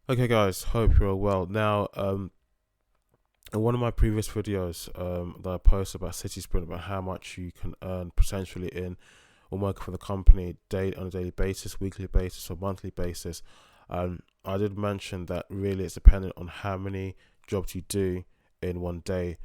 Okay, guys, hope you're all well. Now, in one of my previous videos that I posted about CitySprint, about how much you can earn potentially in or working for the company on a daily basis, weekly basis, or monthly basis, I did mention that really it's dependent on how many jobs you do in one day,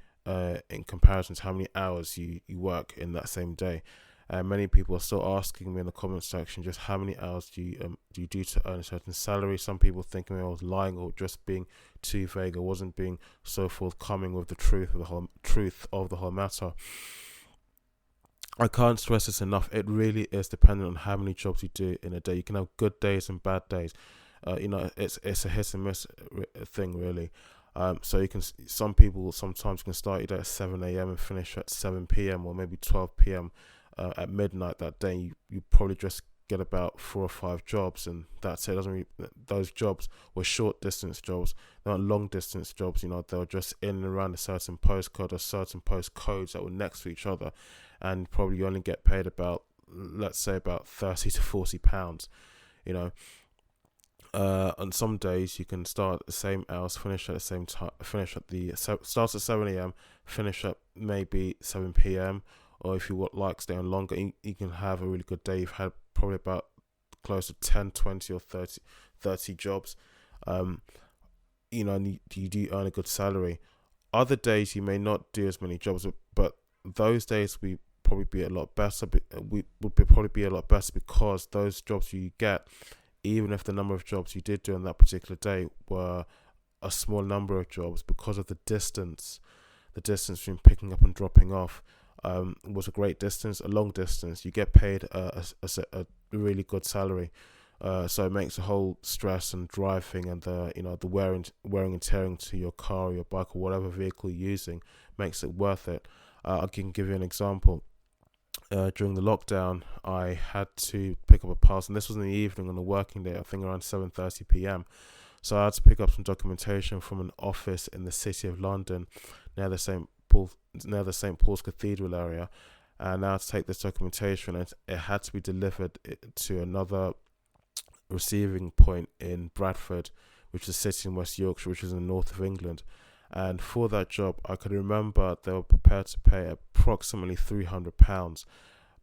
in comparison to how many hours you work in that same day. And many people are still asking me in the comment section just how many hours do you do to earn a certain salary. Some people thinking I was lying or just being too vague. I wasn't being so forthcoming with the truth of the whole matter. I can't stress this enough. It really is dependent on how many jobs you do in a day. You can have good days and bad days. It's a hit and miss thing, really. So some people sometimes can start your day at 7 a.m. and finish at 7 p.m. or maybe 12 p.m. At midnight that day. You probably just get about 4 or 5 jobs, and that's it. Doesn't really, those jobs were short distance jobs, not long distance jobs. They were just in and around a certain postcode or certain postcodes that were next to each other, and probably you only get paid about, let's say, about 30 to 40 pounds. You know, on some days you can start at the same hours, finish at the same time, starts at 7 a.m., finish at maybe 7 p.m. Or if you like staying longer, you can have a really good day. You've had probably about close to 10, 20, or 30 jobs. um and you do earn a good salary. Other days you may not do as many jobs, but those days we probably be a lot better. We would probably be a lot better because those jobs you get, even if the number of jobs you did do on that particular day were a small number of jobs, because of the distance between picking up and dropping off, was a great distance, a long distance. You get paid a really good salary. So it makes the whole stress and driving and the wearing and tearing to your car or your bike or whatever vehicle you're using makes it worth it. I can give you an example. During the lockdown, I had to pick up a parcel, and this was in the evening on a working day, I think around 7:30 p.m. So I had to pick up some documentation from an office in the city of London, near the St Paul's Cathedral area. And now to take this documentation, it had to be delivered to another receiving point in Bradford, which is a city in West Yorkshire, which is in the north of England. And for that job, I could remember they were prepared to pay approximately £300,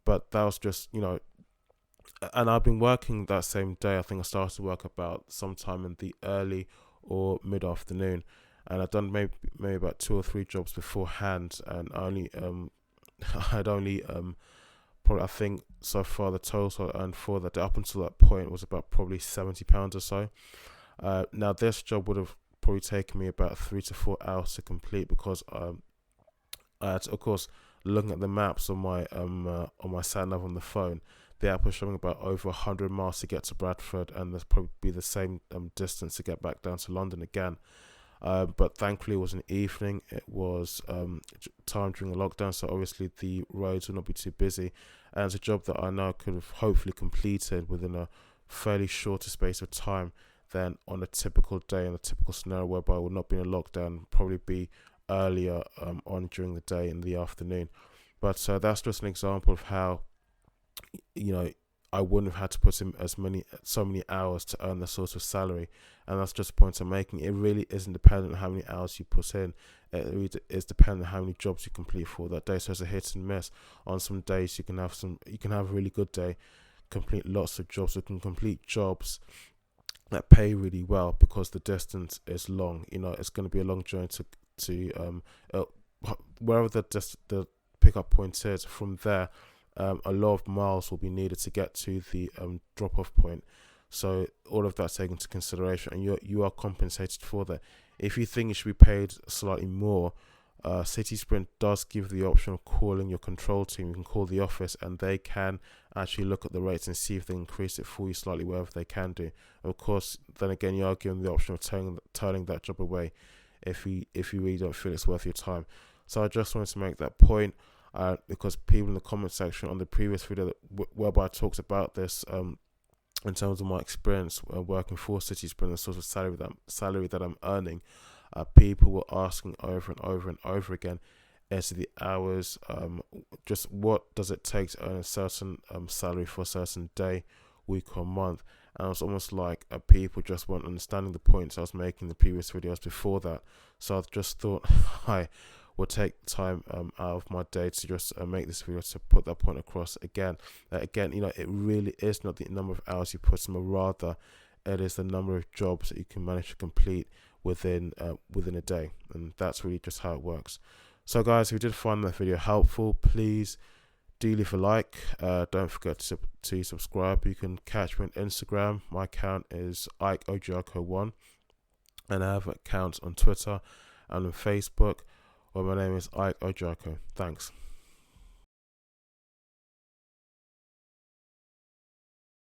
but that was just, and I've been working that same day. I think I started work about sometime in the early or mid afternoon, and I'd done maybe about 2 or 3 jobs beforehand, and I only I'd only probably, I think so far the total I earned for that day up until that point was about probably £70 or so. Now this job would have probably taken me about 3 to 4 hours to complete, because I had to, of course, looking at the maps on my sat nav on the phone. The app was showing about over 100 miles to get to Bradford, and there's probably be the same distance to get back down to London again. But thankfully, it was an evening. It was time during the lockdown, so obviously the roads would not be too busy. And it's a job that I know could have hopefully completed within a fairly shorter space of time than on a typical day, in a typical scenario whereby I would not be in a lockdown, probably be earlier on during the day in the afternoon. But that's just an example of how, you know, I wouldn't have had to put in so many hours to earn the sort of salary. And that's just a point I'm making. It really isn't dependent on how many hours you put in. It really is dependent on how many jobs you complete for that day. So it's a hit and miss. On some days you can have a really good day, complete lots of jobs. You can complete jobs that pay really well because the distance is long. It's going to be a long journey to uh, wherever the pickup point is. From there, a lot of miles will be needed to get to the drop off point. So all of that's taken into consideration, and you are compensated for that. If you think you should be paid slightly more, CitySprint does give the option of calling your control team. You can call the office, and they can actually look at the rates and see if they increase it for you slightly, wherever they can do. Of course, then again, you are given the option of turning that job away if you really don't feel it's worth your time. So I just wanted to make that point, because people in the comment section on the previous video whereby I talked about this, in terms of my experience working for CitySprint, the sort of salary that I'm earning, people were asking over and over and over again as to the hours, just what does it take to earn a certain salary for a certain day, week or month. And it's almost like people just weren't understanding the points I was making in the previous videos before that. So I just thought I would take time out of my day to just make this video to put that point across again. Again, it really is not the number of hours you put in, but rather it is the number of jobs that you can manage to complete within a day, and that's really just how it works. So guys, if you did find that video helpful, please do leave a like. Don't forget to subscribe. You can catch me on Instagram. My account is IkeOjako1, and I have accounts on Twitter and on Facebook where my name is Ike Ojako. Thanks.